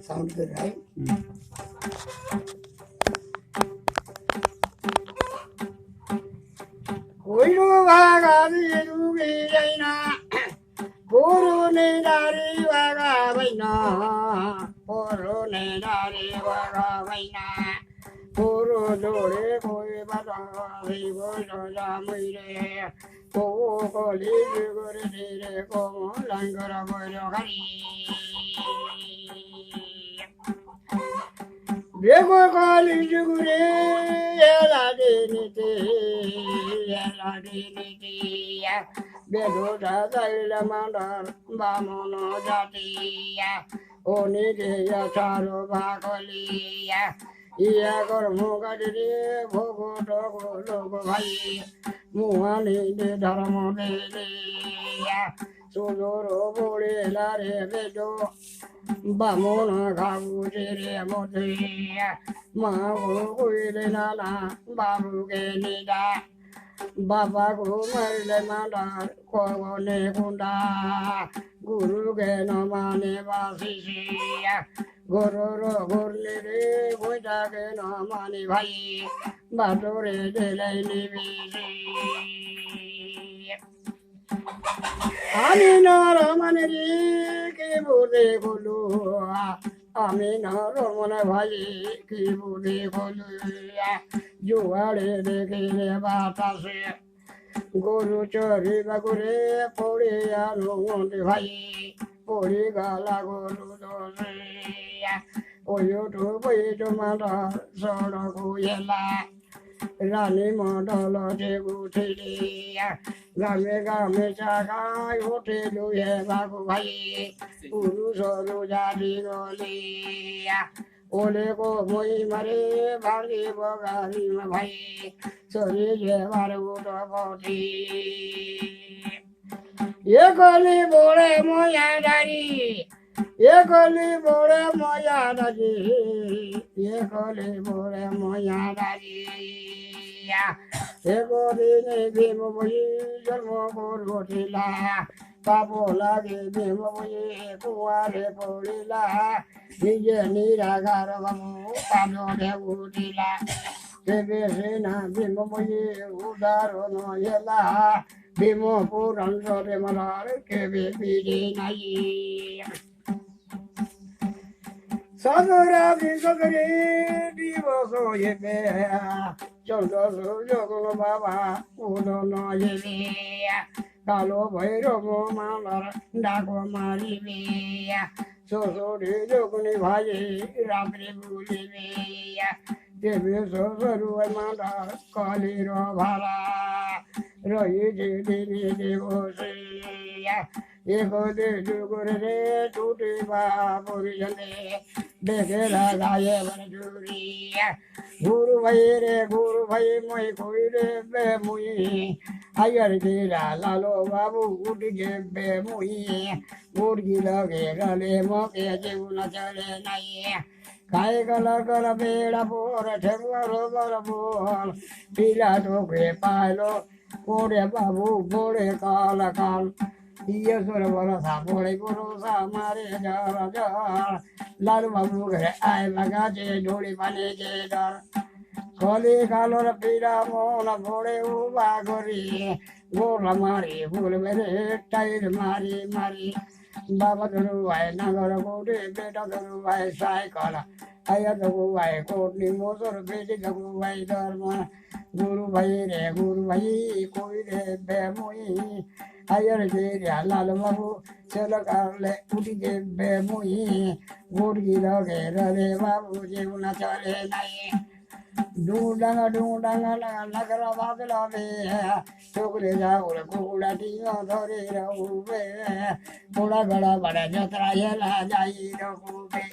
Sound good, right? Guru Bhagavati Rugi Jaina Guru Nidari Bhagavaina Guru Nidari Bhagavaina Guru Dore Koi Bhagavati Guru Jamire Guru Koli Guru Dire Guru Langara Guru Hari Dego Kali Jugure Ela Diniti Bedo Daila Mandar Bamono Jatia Oni Dia Charo Bakolia Ia Gormugadi Bogo Dogo Logo Hai Muani de Dharmo Delia Sudoro Bore Lare Bedo Bamona Gavure Motia Mahu Nala Babu Genida Baba Gumar Manda Kone Kunda Guru Genomane Vasisia Guru Gurli Guida Genomani Vai Badore de Leni Amina Ramani Kibudi Gulu Amina Ramana Vai Kibudi Gulu Juare de Kile Batase Guru Chori Bagure Pori Anundi Vai Pori Gala Guru Dose Oyoto Poitomata Sora Guyela Rani Mandala Tegutia Game Game Chaka Hotelu Bagu Vai Uru Soru Jadi Golia Ole Go Moi Mare Bari Bogari Vai Sori Jevaru Boti Yekoli Bore Moya Dari Yekoli Bore Moya Dari Yekoli Bore Moya Dari Ekoli Bimo Boyi Jarmo Borotila Papola Bimo Boyi Kuare Polila Nije Nira Garavamu Pablo de Udila Tebesina Bimo Boyi Udaro no Yela Bimo Puran Sore Malar Kebe Bidi Nai Sadara Bisagari Divoso Yebe Chondo Yogo Baba Udo no Yebe Kalo Bhairo Malar Dago Maribe Soso de Joguni Bhaji Rabri Bulibe Devi Sosaru Manda Kaliro Bhala Royi Jidi Devosi Eko de Jugure Tuti Baburi Jane Bekela Gaye Vanjuri Guru Bhai Moi Koire Be Mui Ayar Gira Lalo Babu Uti Be Mui Urgi Lage Rale Moke Juna Chale Nai Kai Kala Kala Bela Pora Temura Bala Bol Pila Toke Palo Pore Babu Pore Kala Kal Iya Sura Bala Sa Pore Guru Sa Mare Jara Jara Lalu Babu Gare Ai Bagaje Dori Pane Jedar Koli Kalora Pira Mola Pore Uba Gori Gora Mari Pule Bere Tair Mari Baba Guru Vai Nagara Gori Beta Guru Vai Sai Kala Ayat Guru Vai Kotni Mosor Beti Guru Vai Dharma Guru Vai Koi Re Bemoi Ayar Jaya Lal Babu Chelakale Uti Bemoi Gurgi Lage Rale Babu Juna Chale Nai Dudanga Nagara Babila Chokre Jaula Kula Tia Dore Ube Pula Gala Bada Jatra Yela Jai Ube